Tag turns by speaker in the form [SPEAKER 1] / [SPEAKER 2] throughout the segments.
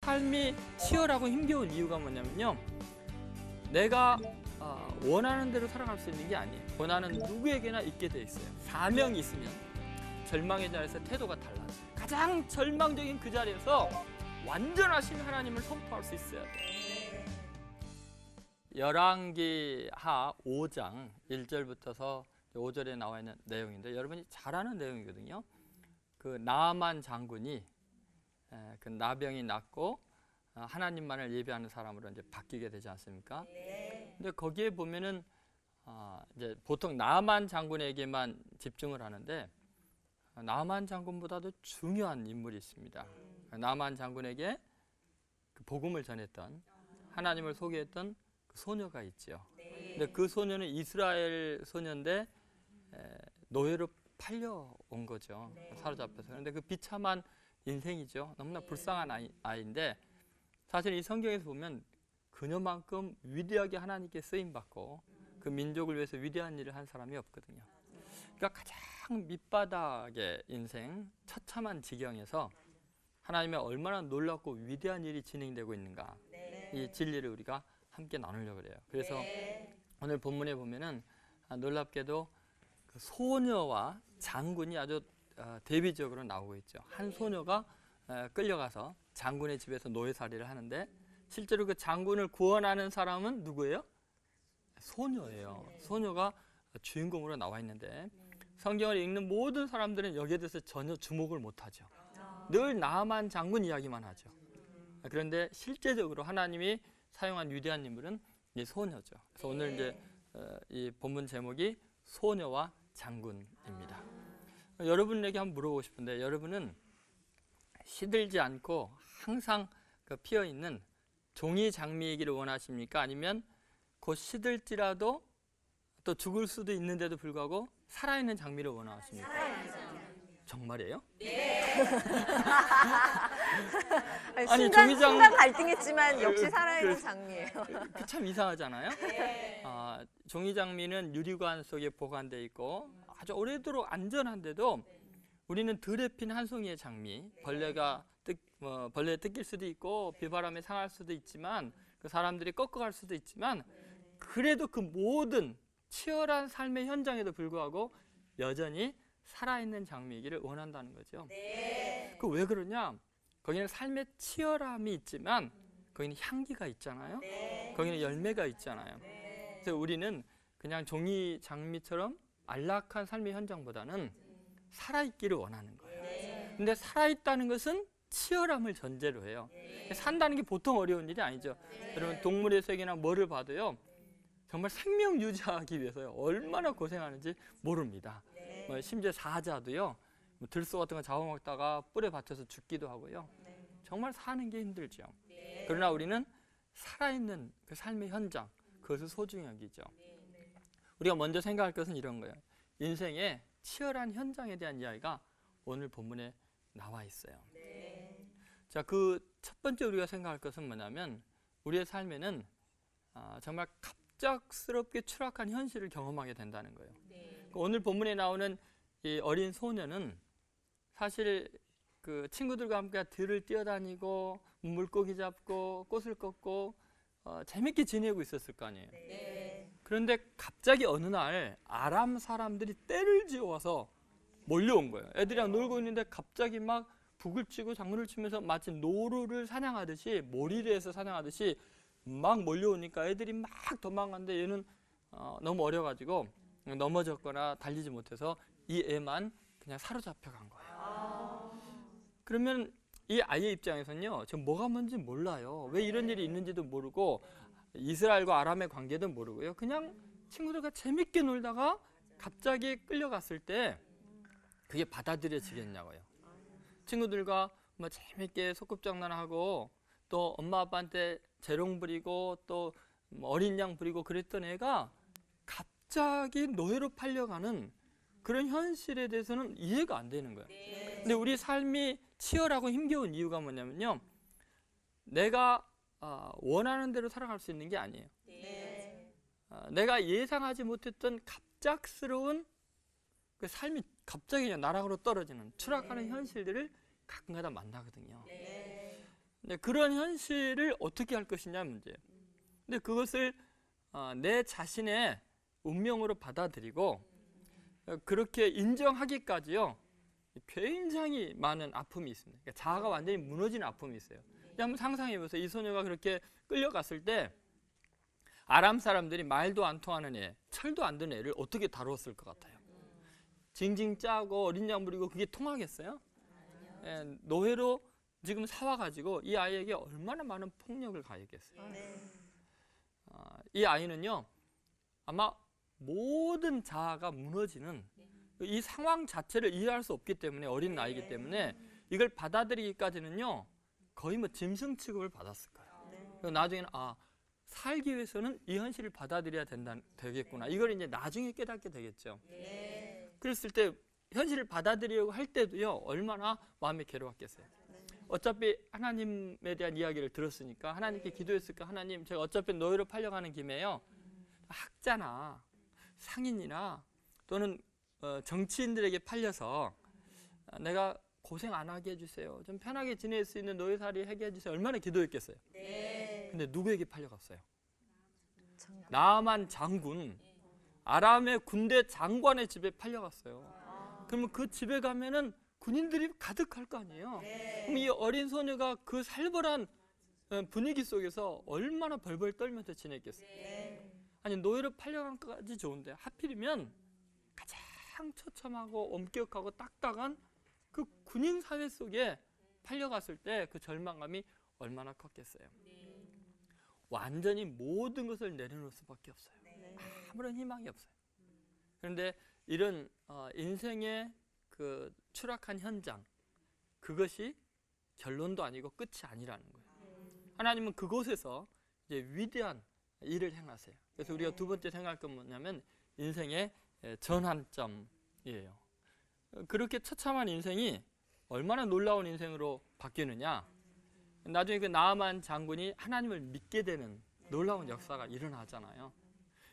[SPEAKER 1] 삶이 치열하고 힘겨운 이유가 뭐냐면요, 내가 원하는 대로 살아갈 수 있는 게 아니에요. 고난은 누구에게나 있게 돼 있어요. 사명이 있으면 절망의 자리에서 태도가 달라져요. 가장 절망적인 그 자리에서 완전하신 하나님을 선포할 수 있어야 돼요. 열왕기하 5장 1절부터서 5절에 나와 있는 내용인데, 여러분이 잘 아는 내용이거든요. 그 나아만 장군이 그 나병이 낫고 하나님만을 예배하는 사람으로 이제 바뀌게 되지 않습니까? 네. 근데 거기에 보면은 이제 보통 나아만 장군에게만 집중을 하는데, 나아만 장군보다도 중요한 인물이 있습니다. 나아만 장군에게 그 복음을 전했던, 하나님을 소개했던 그 소녀가 있죠. 근데 그 소녀는 이스라엘 소녀인데 노예로 팔려온 거죠. 사로잡혀서. 그런데 그 비참한 인생이죠. 너무나 불쌍한 아이인데, 사실 이 성경에서 보면 그녀만큼 위대하게 하나님께 쓰임받고 그 민족을 위해서 위대한 일을 한 사람이 없거든요. 그러니까 가장 밑바닥의 인생, 처참한 지경에서 하나님의 얼마나 놀랍고 위대한 일이 진행되고 있는가, 이 진리를 우리가 함께 나누려고 그래요. 그래서 오늘 본문에 보면은 놀랍게도 그 소녀와 장군이 아주 대비적으로 나오고 있죠. 한 소녀가 끌려가서 장군의 집에서 노예살이를 하는데, 실제로 그 장군을 구원하는 사람은 누구예요? 소녀예요. 소녀가 주인공으로 나와 있는데, 성경을 읽는 모든 사람들은 여기에 대해서 전혀 주목을 못하죠. 늘 나아만 장군 이야기만 하죠. 그런데 실제적으로 하나님이 사용한 위대한 인물은 이 소녀죠. 그래서 오늘 이제 이 본문 제목이 소녀와 장군입니다. 여러분에게 한번 물어보고 싶은데, 여러분은 시들지 않고 항상 그 피어있는 종이 장미이기를 원하십니까? 아니면 곧 시들지라도 또 죽을 수도 있는데도 불구하고 살아있는 장미를 원하십니까? 살아있는 장미. 정말이에요? 네.
[SPEAKER 2] 아니, 순간 갈등했지만 역시 살아있는 장미예요.
[SPEAKER 1] 참 이상하잖아요. 네. 종이 장미는 유리관 속에 보관되어 있고 아주 오래도록 안전한데도 우리는 들에 핀 한 송이의 장미, 벌레에 뜯길 수도 있고 비바람에 상할 수도 있지만, 그 사람들이 꺾어갈 수도 있지만, 그래도 그 모든 치열한 삶의 현장에도 불구하고 여전히 살아있는 장미이기를 원한다는 거죠. 네. 그 왜 그러냐? 거기는 삶의 치열함이 있지만 거기는 향기가 있잖아요. 네. 거기는 열매가 있잖아요. 네. 그래서 우리는 그냥 종이 장미처럼 안락한 삶의 현장보다는 살아있기를 원하는 거예요. 네. 근데 살아있다는 것은 치열함을 전제로 해요. 네. 산다는 게 보통 어려운 일이 아니죠. 네. 여러분 동물의 세계나 뭐를 봐도요, 정말 생명 유지하기 위해서요 얼마나 고생하는지 모릅니다. 네. 심지어 사자도요, 들소 같은 거 잡아먹다가 뿔에 받쳐서 죽기도 하고요. 네. 정말 사는 게 힘들죠. 네. 그러나 우리는 살아있는 그 삶의 현장, 그것을 소중히 여기죠. 네. 우리가 먼저 생각할 것은 이런 거예요. 인생의 치열한 현장에 대한 이야기가 오늘 본문에 나와 있어요. 네. 자, 그 첫 번째 우리가 생각할 것은 뭐냐면, 우리의 삶에는 정말 갑작스럽게 추락한 현실을 경험하게 된다는 거예요. 네. 오늘 본문에 나오는 이 어린 소녀는 사실 그 친구들과 함께 들을 뛰어다니고 물고기 잡고 꽃을 꺾고 재밌게 지내고 있었을 거 아니에요. 네. 그런데 갑자기 어느 날 아람 사람들이 떼를 지어와서 몰려온 거예요. 애들이랑 놀고 있는데 갑자기 막 북을 치고 장구를 치면서 마치 노루를 사냥하듯이, 몰이리에서 사냥하듯이 막 몰려오니까 애들이 막 도망갔는데 얘는 너무 어려가지고 넘어졌거나 달리지 못해서 이 애만 그냥 사로잡혀 간 거예요. 그러면 이 아이의 입장에서는요, 지금 뭐가 뭔지 몰라요. 왜 이런 일이 있는지도 모르고 이스라엘과 아람의 관계도 모르고요. 그냥 친구들과 재밌게 놀다가 갑자기 끌려갔을 때 그게 받아들여지겠냐고요. 친구들과 뭐 재밌게 소꿉장난하고 또 엄마 아빠한테 재롱 부리고 또 어린 양 부리고 그랬던 애가 갑자기 노예로 팔려가는 그런 현실에 대해서는 이해가 안 되는 거예요. 네. 근데 우리 삶이 치열하고 힘겨운 이유가 뭐냐면요, 내가 원하는 대로 살아갈 수 있는 게 아니에요. 네. 내가 예상하지 못했던 갑작스러운 그 삶이 갑자기 그냥 나락으로 떨어지는, 추락하는 현실들을 가끔가다 만나거든요. 네. 근데 그런 현실을 어떻게 할 것이냐 문제예요. 근데 그것을 내 자신의 운명으로 받아들이고 그렇게 인정하기까지요 굉장히 많은 아픔이 있습니다. 그러니까 자아가 완전히 무너지는 아픔이 있어요. 한번 상상해 보세요. 이 소녀가 그렇게 끌려갔을 때 아람 사람들이 말도 안 통하는 애, 철도 안 드는 애를 어떻게 다루었을 것 같아요? 징징 짜고 어린 양 부리고 그게 통하겠어요? 예, 노예로 지금 사와가지고 이 아이에게 얼마나 많은 폭력을 가했겠어요. 이 아이는요 아마 모든 자아가 무너지는 이 상황 자체를 이해할 수 없기 때문에, 어린 나이기 때문에 이걸 받아들이기까지는요 거의 뭐 짐승 취급을 받았을 거예요. 나중에는 살기 위해서는 이 현실을 받아들여야 되겠구나, 이걸 이제 나중에 깨닫게 되겠죠. 그랬을 때 현실을 받아들이려고 할 때도요 얼마나 마음이 괴로웠겠어요. 어차피 하나님에 대한 이야기를 들었으니까 하나님께 기도했을까, 하나님 제가 어차피 노예로 팔려가는 김에요 학자나 상인이나 또는 정치인들에게 팔려서 내가 고생 안 하게 해주세요, 좀 편하게 지낼 수 있는 노예살이 하게 해주세요, 얼마나 기도했겠어요. 근데 누구에게 팔려갔어요? 나아만 장군, 아람의 군대 장관의 집에 팔려갔어요. 그러면 그 집에 가면은 군인들이 가득할 거 아니에요. 그럼 이 어린 소녀가 그 살벌한 분위기 속에서 얼마나 벌벌 떨면서 지냈겠어요. 아니 노예로 팔려간 것까지 좋은데 하필이면 가장 처참하고 엄격하고 딱딱한 그 군인 사회 속에 팔려갔을 때 그 절망감이 얼마나 컸겠어요. 완전히 모든 것을 내려놓을 수밖에 없어요. 아무런 희망이 없어요. 그런데 이런 인생의 그 추락한 현장, 그것이 결론도 아니고 끝이 아니라는 거예요. 하나님은 그곳에서 이제 위대한 일을 행하세요. 그래서 우리가 두 번째 생각할 건 뭐냐면 인생의 전환점이에요. 그렇게 처참한 인생이 얼마나 놀라운 인생으로 바뀌느냐, 나중에 그 나아만 장군이 하나님을 믿게 되는 놀라운 역사가 일어나잖아요.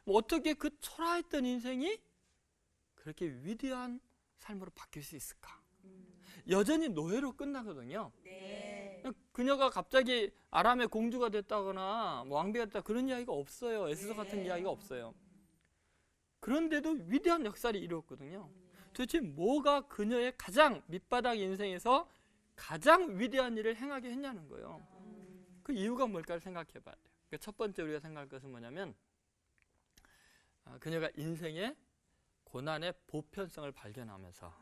[SPEAKER 1] 어떻게 그 초라했던 인생이 그렇게 위대한 삶으로 바뀔 수 있을까? 여전히 노예로 끝나거든요. 그녀가 갑자기 아람의 공주가 됐다거나 뭐 왕비가 됐다 그런 이야기가 없어요. 에스더 같은 이야기가 없어요. 그런데도 위대한 역사를 이루었거든요. 도대체 뭐가 그녀의 가장 밑바닥 인생에서 가장 위대한 일을 행하게 했냐는 거예요. 그 이유가 뭘까를 생각해 봐야 돼요. 그러니까 첫 번째 우리가 생각할 것은 뭐냐면 그녀가 인생의 고난의 보편성을 발견하면서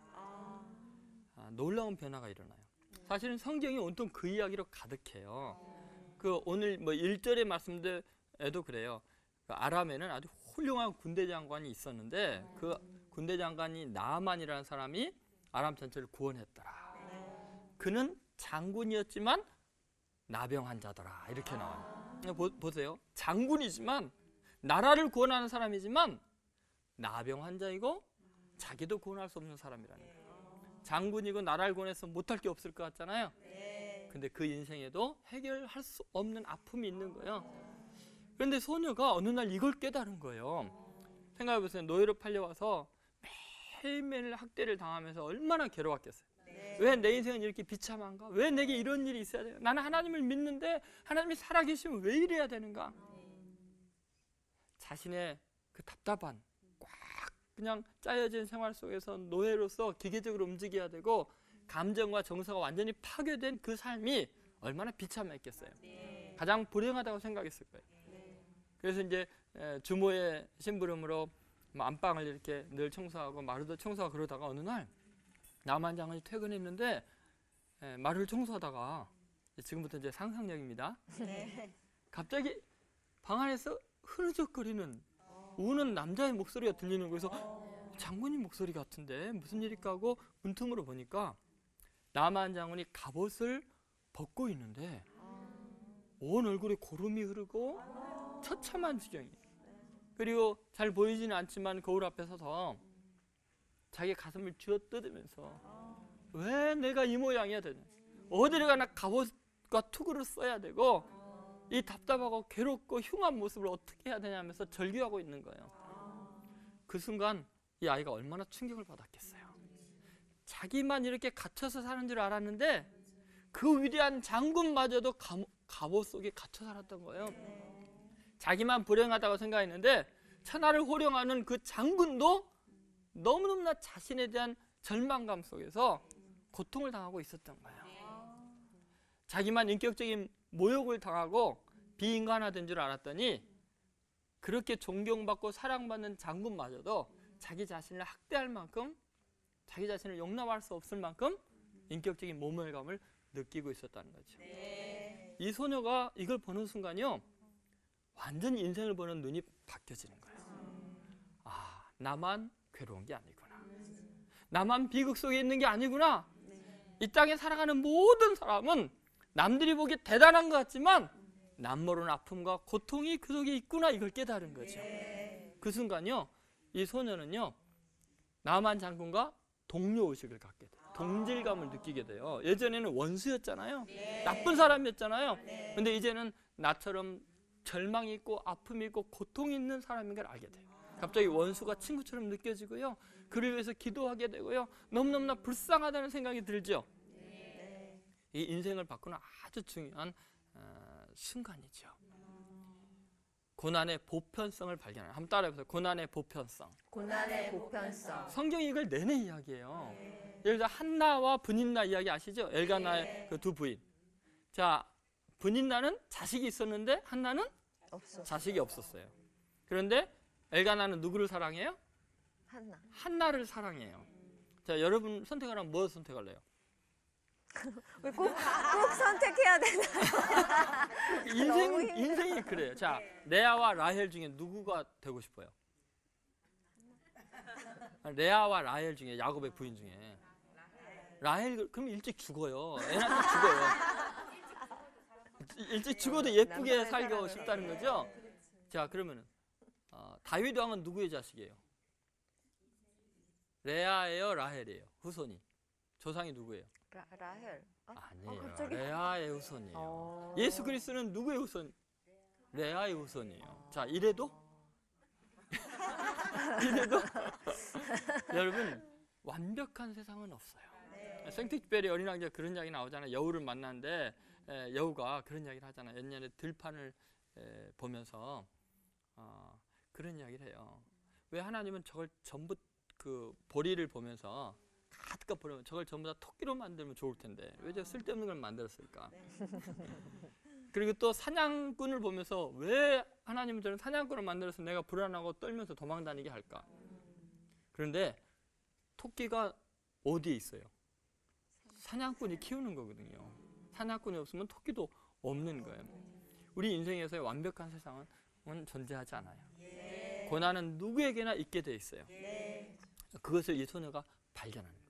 [SPEAKER 1] 놀라운 변화가 일어나요. 사실은 성경이 온통 그 이야기로 가득해요. 그 오늘 뭐 1절의 말씀에도 그래요. 그 아람에는 아주 훌륭한 군대 장관이 있었는데 그 군대 장관이 나아만이라는 사람이 아람 전체를 구원했더라. 그는 장군이었지만 나병 환자더라, 이렇게 나와요. 보세요. 장군이지만 나라를 구원하는 사람이지만 나병 환자이고 자기도 구원할 수 없는 사람이라는 거예요. 장군이고 나라를 구원해서 못할 게 없을 것 같잖아요. 근데 그 인생에도 해결할 수 없는 아픔이 있는 거예요. 그런데 소녀가 어느 날 이걸 깨달은 거예요. 생각해보세요. 노예로 팔려와서 매일매일 학대를 당하면서 얼마나 괴로웠겠어요. 왜 내 인생은 이렇게 비참한가? 왜 내게 이런 일이 있어야 되나? 나는 하나님을 믿는데 하나님이 살아계시면 왜 이래야 되는가? 자신의 그 답답한 꽉 그냥 짜여진 생활 속에서 노예로서 기계적으로 움직여야 되고 감정과 정서가 완전히 파괴된 그 삶이 얼마나 비참했겠어요. 가장 불행하다고 생각했을 거예요. 그래서 이제 주모의 심부름으로 안방을 이렇게 늘 청소하고 마루도 청소하고 그러다가 어느 날 나아만 장군이 퇴근했는데 마루를 청소하다가, 지금부터 이제 상상력입니다. 갑자기 방 안에서 흐느적거리는 우는 남자의 목소리가 들리는 거에서 장군님 목소리 같은데 무슨 일일까 하고 문틈으로 보니까 나아만 장군이 갑옷을 벗고 있는데 온 얼굴에 고름이 흐르고 처참한 지경이에요. 그리고 잘 보이지는 않지만 거울 앞에 서서 자기 가슴을 쥐어뜯으면서 왜 내가 이 모양이야 되냐, 어디를 가나 갑옷과 투구를 써야 되고 이 답답하고 괴롭고 흉한 모습을 어떻게 해야 되냐면서 절규하고 있는 거예요. 그 순간 이 아이가 얼마나 충격을 받았겠어요. 자기만 이렇게 갇혀서 사는 줄 알았는데 그 위대한 장군마저도 갑옷 속에 갇혀 살았던 거예요. 자기만 불행하다고 생각했는데 천하를 호령하는 그 장군도 너무너무나 자신에 대한 절망감 속에서 고통을 당하고 있었던 거예요. 자기만 인격적인 모욕을 당하고 비인간화된 줄 알았더니 그렇게 존경받고 사랑받는 장군마저도 자기 자신을 학대할 만큼, 자기 자신을 용납할 수 없을 만큼 인격적인 모멸감을 느끼고 있었다는 거죠. 이 소녀가 이걸 보는 순간요, 완전히 인생을 보는 눈이 바뀌어지는 거예요. 아, 나만 괴로운 게 아니구나. 나만 비극 속에 있는 게 아니구나. 이 땅에 살아가는 모든 사람은 남들이 보기 대단한 것 같지만 남모르는 아픔과 고통이 그 속에 있구나, 이걸 깨달은 거죠. 그 순간요, 이 소녀는요, 나만 장군과 동료의식을 갖게 돼요. 동질감을 느끼게 돼요. 예전에는 원수였잖아요. 나쁜 사람이었잖아요. 근데 이제는 나처럼 절망이 있고 아픔이 있고 고통이 있는 사람인 걸 알게 돼요. 갑자기 원수가 친구처럼 느껴지고요, 그를 위해서 기도하게 되고요, 너무너무나 불쌍하다는 생각이 들죠. 이 인생을 바꾸는 아주 중요한 순간이죠. 고난의 보편성을 발견하는. 한번 따라해보세요. 고난의 보편성.
[SPEAKER 2] 고난의 보편성.
[SPEAKER 1] 성경이 이걸 내내 이야기해요. 예를 들어 한나와 브닌나 이야기 아시죠? 엘가나의 그 두 부인. 자, 브닌나는 자식이 있었는데 한나는 자식이 없었어요. 그런데 엘가나는 누구를 사랑해요? 한나를 사랑해요. 자, 여러분 선택하라면 뭐 선택할래요?
[SPEAKER 2] 꼭 선택해야 되나요?
[SPEAKER 1] 인생이 그래요. 자, 레아와 라헬 중에 누구가 되고 싶어요? 레아와 라헬 중에, 야곱의 부인 중에 라헬, 그럼 일찍 죽어요. 애 낳고 죽어요. 일찍 죽어도 예쁘게 살고 싶다는 거죠. 자, 그러면은 다윗 왕은 누구의 자식이에요? 레아예요, 라헬이에요? 후손이 조상이 누구예요?
[SPEAKER 2] 라헬.
[SPEAKER 1] 아니에요. 레아의 후손이에요. 예수 그리스도는 누구의 후손? 레아의 후손이에요. 자, 이래도 여러분, 완벽한 세상은 없어요. 생트익베리 어린 왕자 그런 이야기 나오잖아요. 여우를 만났는데 여우가 그런 이야기를 하잖아요. 옛날에 들판을 보면서 그런 이야기를 해요. 왜 하나님은 저걸 전부 그 보리를 보면서 가득 보려면 저걸 전부 다 토끼로 만들면 좋을 텐데 왜 저 쓸데없는 걸 만들었을까? 그리고 또 사냥꾼을 보면서 왜 하나님은 저런 사냥꾼을 만들어서 내가 불안하고 떨면서 도망다니게 할까? 그런데 토끼가 어디에 있어요? 사냥꾼이 키우는 거거든요. 사냥꾼이 없으면 토끼도 없는 거예요. 우리 인생에서의 완벽한 세상은 존재하지 않아요. 고난은 누구에게나 있게 돼 있어요. 그것을 이 소녀가 발견하는 거예요.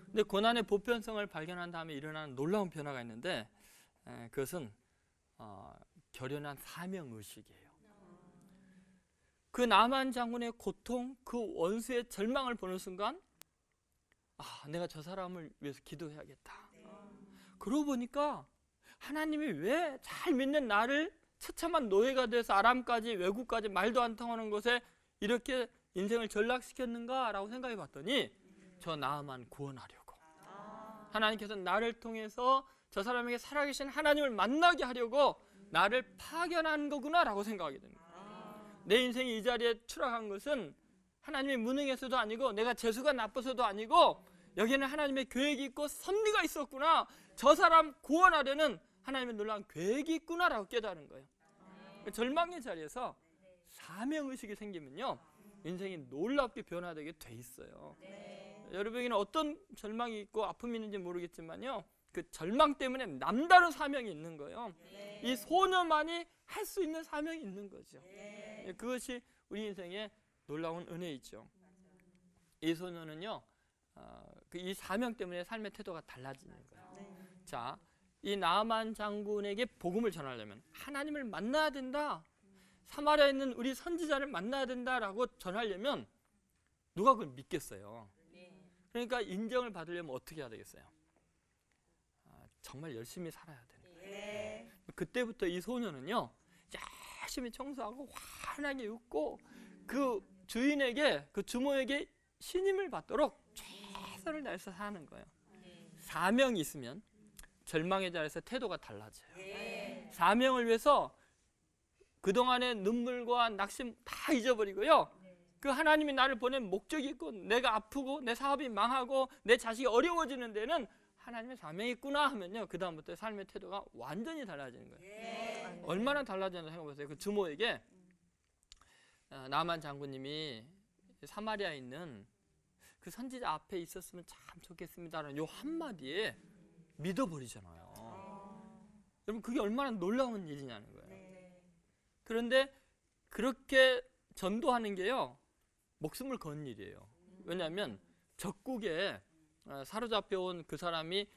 [SPEAKER 1] 근데 고난의 보편성을 발견한 다음에 일어나는 놀라운 변화가 있는데 그것은 결연한 사명의식이에요. 그 나만 장군의 고통, 그 원수의 절망을 보는 순간 내가 저 사람을 위해서 기도해야겠다. 그러고 보니까 하나님이 왜 잘 믿는 나를 처참한 노예가 돼서 아람까지 외국까지 말도 안 통하는 곳에 이렇게 인생을 전락시켰는가라고 생각해 봤더니 저 나만 구원하려고 하나님께서 나를 통해서 저 사람에게 살아계신 하나님을 만나게 하려고 나를 파견한 거구나라고 생각하게 됩니다. 내 인생이 이 자리에 추락한 것은 하나님의 무능해서도 아니고 내가 재수가 나빠서도 아니고 여기에는 하나님의 계획이 있고 섭리가 있었구나. 저 사람 구원하려는 하나님의 놀라운 계획이 있구나라고 깨달은 거예요. 절망의 자리에서 사명의식이 생기면요, 인생이 놀랍게 변화되게 돼 있어요. 여러분에게는 어떤 절망이 있고 아픔이 있는지 모르겠지만요, 그 절망 때문에 남다른 사명이 있는 거예요. 이 소녀만이 할 수 있는 사명이 있는 거죠. 그것이 우리 인생의 놀라운 은혜이죠. 이 소녀는요, 이 사명 때문에 삶의 태도가 달라지는 거예요. 자, 이 나만 장군에게 복음을 전하려면 하나님을 만나야 된다, 사마리아에 있는 우리 선지자를 만나야 된다라고 전하려면 누가 그걸 믿겠어요? 그러니까 인정을 받으려면 어떻게 해야 되겠어요? 정말 열심히 살아야 되는 거예요. 그때부터 이 소녀는요, 열심히 청소하고 환하게 웃고 그 주인에게, 그 주모에게 신임을 받도록 최선을 다해서 사는 거예요. 사명이 있으면 절망의 자리에서 태도가 달라져요. 사명을 위해서 그동안의 눈물과 낙심 다 잊어버리고요. 그 하나님이 나를 보낸 목적이 있고 내가 아프고 내 사업이 망하고 내 자식이 어려워지는 데는 하나님의 사명이 있구나 하면요, 그 다음부터 삶의 태도가 완전히 달라지는 거예요. 얼마나 달라졌나 생각해보세요. 그 주모에게 나만 장군님이 사마리아에 있는 그 선지자 앞에 있었으면 참 좋겠습니다라는 요 한마디에 믿어버리잖아요. 여러분, 그게 얼마나 놀라운 일이냐는 거예요. 그런데 그렇게 전도하는 게요, 목숨을 거는 일이에요. 왜냐하면 적국에 사로잡혀온 그 사람이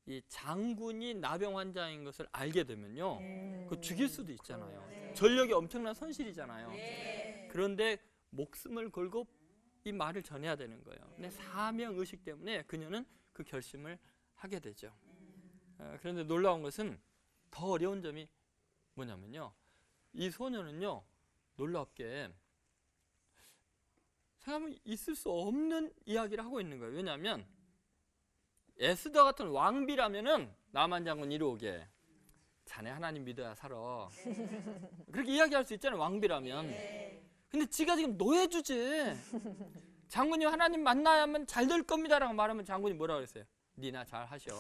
[SPEAKER 1] 이 장군이 나병 환자인 것을 알게 되면요, 그 죽일 수도 있잖아요. 전력이 엄청난 손실이잖아요. 그런데 목숨을 걸고 이 말을 전해야 되는 거예요. 근데 사명 의식 때문에 그녀는 그 결심을 하게 되죠. 그런데 놀라운 것은 더 어려운 점이 뭐냐면요, 이 소녀는요, 놀랍게 생각하면 있을 수 없는 이야기를 하고 있는 거예요. 왜냐하면 에스더 같은 왕비라면은 나만 장군 이리 오게, 자네 하나님 믿어야 살아, 그렇게 이야기할 수 있잖아요, 왕비라면. 근데 지가 지금 노예 주제, 장군님 하나님 만나야만 잘 될 겁니다라고 말하면 장군이 뭐라고 그랬어요? 니나 잘 하셔.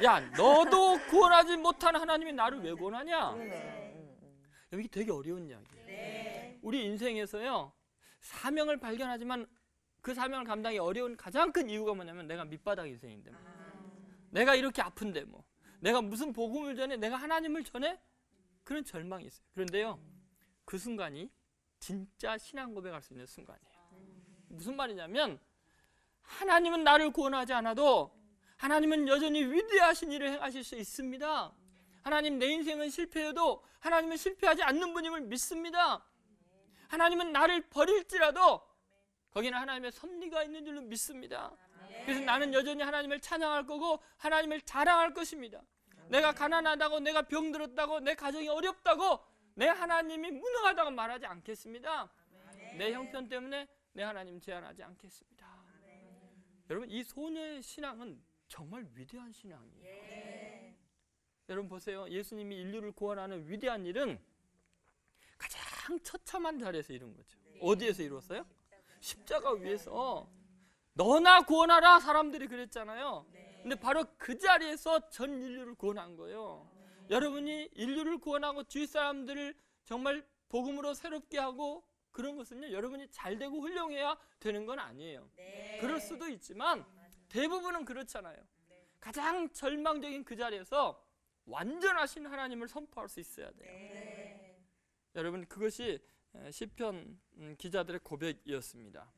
[SPEAKER 1] 야, 너도 구원하지 못한 하나님이 나를 왜 구원하냐? 이게 되게 어려운 이야기예요. 우리 인생에서요, 사명을 발견하지만 그 사명을 감당하기 어려운 가장 큰 이유가 뭐냐면 내가 밑바닥 인생인데, 내가 이렇게 아픈데, 내가 무슨 복음을 전해, 내가 하나님을 전해, 그런 절망이 있어요. 그런데요, 그 순간이 진짜 신앙 고백할 수 있는 순간이에요. 무슨 말이냐면, 하나님은 나를 구원하지 않아도 하나님은 여전히 위대하신 일을 행하실 수 있습니다. 하나님, 내 인생은 실패해도 하나님은 실패하지 않는 분임을 믿습니다. 하나님은 나를 버릴지라도 거기는 하나님의 섭리가 있는 줄로 믿습니다. 그래서 나는 여전히 하나님을 찬양할 거고 하나님을 자랑할 것입니다. 내가 가난하다고, 내가 병들었다고, 내 가정이 어렵다고, 내 하나님이 무능하다고 말하지 않겠습니다. 내 형편 때문에 내 하나님 제한하지 않겠습니다. 여러분, 이 소녀의 신앙은 정말 위대한 신앙이에요. 여러분 보세요. 예수님이 인류를 구원하는 위대한 일은 가장 처참한 자리에서 이룬 거죠. 어디에서 이루었어요? 십자가 위에서. 너나 구원하라, 사람들이 그랬잖아요. 근데 바로 그 자리에서 전 인류를 구원한 거예요. 여러분이 인류를 구원하고 주위 사람들을 정말 복음으로 새롭게 하고 그런 것은요, 여러분이 잘되고 훌륭해야 되는 건 아니에요. 그럴 수도 있지만 대부분은 그렇잖아요. 가장 절망적인 그 자리에서 완전하신 하나님을 선포할 수 있어야 돼요. 여러분, 그것이 시편 기자들의 고백이었습니다.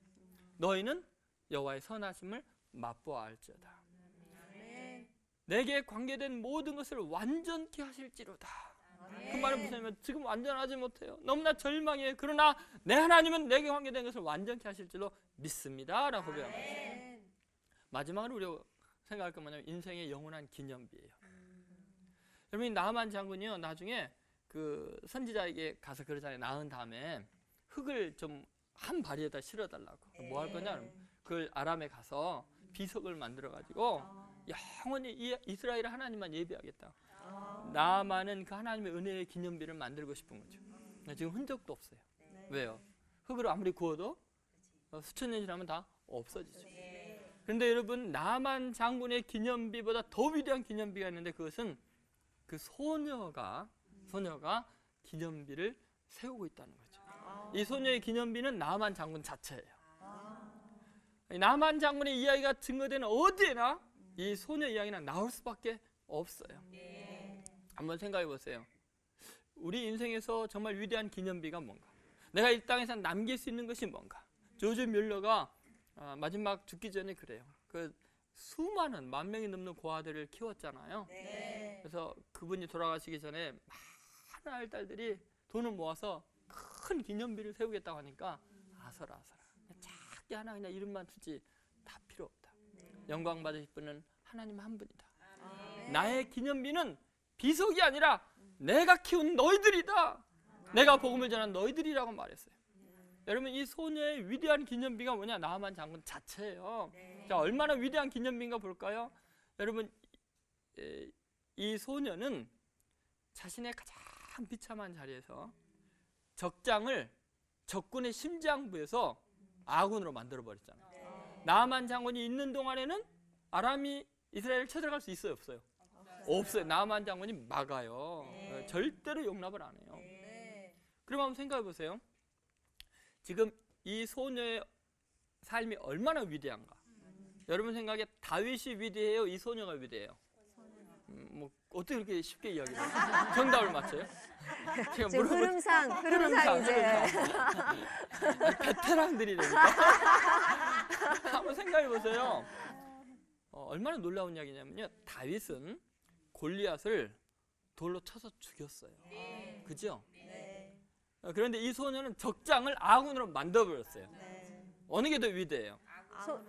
[SPEAKER 1] 너희는 여호와의 선하심을 맛보아 알지어다. 내게 관계된 모든 것을 완전케 하실지로다. 그 말은 무슨 말이냐면, 지금 완전하지 못해요. 너무나 절망해요. 그러나 내 하나님은 내게 관계된 것을 완전케 하실 줄로 믿습니다 라고 고백합니다. 마지막으로 우리가 생각할 건 뭐냐면 인생의 영원한 기념비예요. 여러분, 이 나만 장군이요, 나중에 그 선지자에게 가서 그러잖아요. 낳은 다음에 흙을 좀 한 바리에다 실어달라고. 뭐 할 거냐? 그 아람에 가서 비석을 만들어가지고 영원히 이 이스라엘 하나님만 예배하겠다. 나만은 그 하나님의 은혜의 기념비를 만들고 싶은 거죠. 지금 흔적도 없어요. 왜요? 흙으로 아무리 구워도 수천 년이 지나면 다 없어지죠. 그런데 여러분, 나만 장군의 기념비보다 더 위대한 기념비가 있는데, 그것은 그 소녀가 기념비를 세우고 있다는 거죠. 이 소녀의 기념비는 나만 장군 자체예요. 나만 장군의 이야기가 증거되는 어디에나 이 소녀 이야기는 나올 수밖에 없어요. 한번 생각해 보세요. 우리 인생에서 정말 위대한 기념비가 뭔가? 내가 이 땅에서 남길 수 있는 것이 뭔가? 조지 뮬러가 마지막 죽기 전에 그래요. 그 수많은 10,000명이 넘는 고아들을 키웠잖아요. 그래서 그분이 돌아가시기 전에 많은 알딸들이 돈을 모아서 큰 기념비를 세우겠다고 하니까 아설아설. 작게 하나 그냥 이름만 두지, 다 필요 없다. 영광 받으실 분은 하나님 한 분이다. 나의 기념비는 비석이 아니라 내가 키운 너희들이다. 내가 복음을 전한 너희들이라고 말했어요. 여러분, 이 소녀의 위대한 기념비가 뭐냐? 나만 장군 자체예요. 자, 얼마나 위대한 기념비인가 볼까요? 여러분, 이 소녀는 자신의 가장 비참한 자리에서 적장을 적군의 심장부에서 아군으로 만들어 버렸잖아요. 나아만 장군이 있는 동안에는 아람이 이스라엘을 쳐들어갈 수 있어요, 없어요? 없어요. 나아만 장군이 막아요. 절대로 용납을 안 해요. 그럼 한번 생각해 보세요. 지금 이 소녀의 삶이 얼마나 위대한가? 여러분 생각에 다윗이 위대해요? 이 소녀가 위대해요? 뭐 어떻게 그렇게 쉽게 이야기해요? 정답을 맞춰요? 제가
[SPEAKER 2] 지금 흐름상 이제
[SPEAKER 1] 베테랑들이라니까. 한번 생각해 보세요. 얼마나 놀라운 이야기냐면요. 다윗은 골리앗을 돌로 쳐서 죽였어요. 그죠? 그런데 이 소녀는 적장을 아군으로 만들어버렸어요. 어느 게 더 위대해요?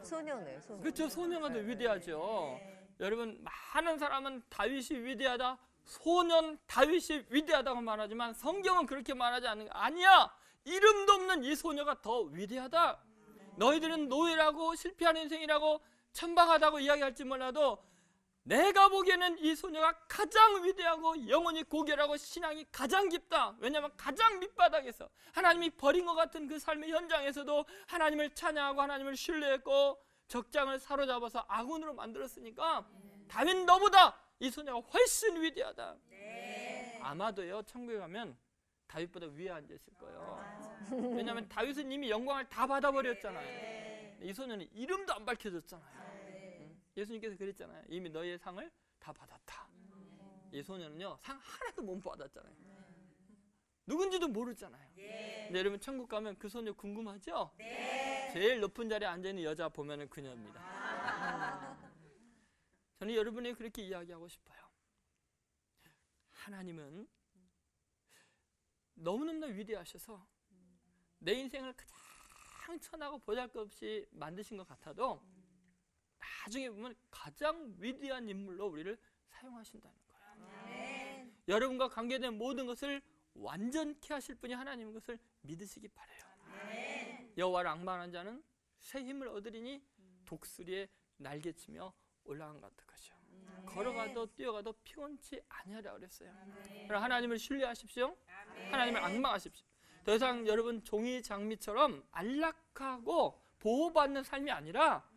[SPEAKER 2] 소녀네요. 소녀.
[SPEAKER 1] 그렇죠. 소녀가 더 위대하죠. 여러분, 많은 사람은 다윗이 위대하다, 소년 다윗이 위대하다고 말하지만 성경은 그렇게 말하지 않는 거 아니야. 이름도 없는 이 소녀가 더 위대하다. 너희들은 노예라고 실패하는 인생이라고 천박하다고 이야기할지 몰라도 내가 보기에는 이 소녀가 가장 위대하고 영혼이 고결하고 신앙이 가장 깊다. 왜냐하면 가장 밑바닥에서 하나님이 버린 것 같은 그 삶의 현장에서도 하나님을 찬양하고 하나님을 신뢰했고 적장을 사로잡아서 아군으로 만들었으니까 다윗 너보다 이 소녀가 훨씬 위대하다. 아마도요, 천국에 가면 다윗보다 위에 앉아 있을 거예요. 왜냐하면 다윗은 이미 영광을 다 받아버렸잖아요. 이 소녀는 이름도 안 밝혀졌잖아요. 예수님께서 그랬잖아요. 이미 너희의 상을 다 받았다. 이 소녀는요, 상 하나도 못 받았잖아요. 누군지도 모르잖아요. 근데 여러분 천국 가면 그 소녀 궁금하죠? 제일 높은 자리에 앉아있는 여자 보면은 그녀입니다. 저는 여러분에게 그렇게 이야기하고 싶어요. 하나님은 너무너무나 위대하셔서 내 인생을 가장 천하고 보잘것없이 만드신 것 같아도 나중에 보면 가장 위대한 인물로 우리를 사용하신다는 거예요. 여러분과 관계된 모든 것을 완전케 하실 분이 하나님인 것을 믿으시기 바라요. 여호와를 악망하는 자는 새 힘을 얻으리니 독수리의 날개치며 올라간 것 같은 것이요. 걸어가도 뛰어가도 피곤치 아니하라 그랬어요. 그럼 하나님을 신뢰하십시오. 하나님을 악망하십시오. 더 이상 여러분 종이 장미처럼 안락하고 보호받는 삶이 아니라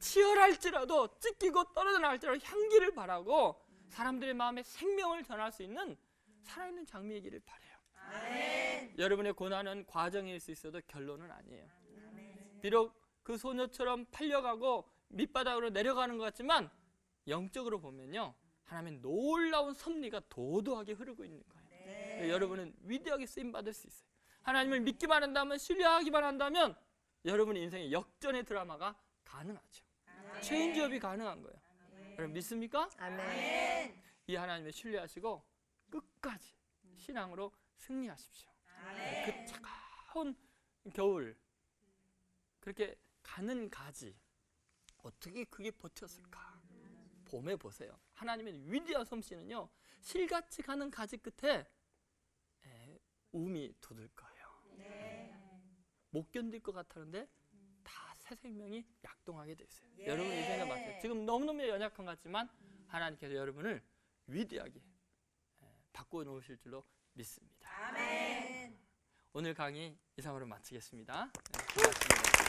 [SPEAKER 1] 치열할지라도 찢기고 떨어져 나갈지라도 향기를 바라고 사람들의 마음에 생명을 전할 수 있는 살아있는 장미이기를 바라요. 여러분의 고난은 과정일 수 있어도 결론은 아니에요. 비록 그 소녀처럼 팔려가고 밑바닥으로 내려가는 것 같지만 영적으로 보면요, 하나님의 놀라운 섭리가 도도하게 흐르고 있는 거예요. 여러분은 위대하게 쓰임받을 수 있어요. 하나님을 믿기만 한다면, 신뢰하기만 한다면 여러분의 인생의 역전의 드라마가 가능하죠. 체인지업이 가능한 거예요. 여러분 믿습니까?
[SPEAKER 2] 아멘.
[SPEAKER 1] 이 하나님을 신뢰하시고 끝까지 신앙으로 승리하십시오. 그 차가운 겨울, 그렇게 가는 가지 어떻게 그게 버텼을까? 봄에 보세요. 하나님의 위대한 솜씨는요, 실같이 가는 가지 끝에 움이 돋을 거예요. 못 견딜 것 같았는데 다 새 생명이 약동하게 돼 있어요. 여러분 이 생각 맞아요. 지금 너무너무 연약한 것 같지만 하나님께서 여러분을 위대하게 바꿔 놓으실 줄로 믿습니다.
[SPEAKER 2] 아멘.
[SPEAKER 1] 오늘 강의 이상으로 마치겠습니다. 고맙습니다.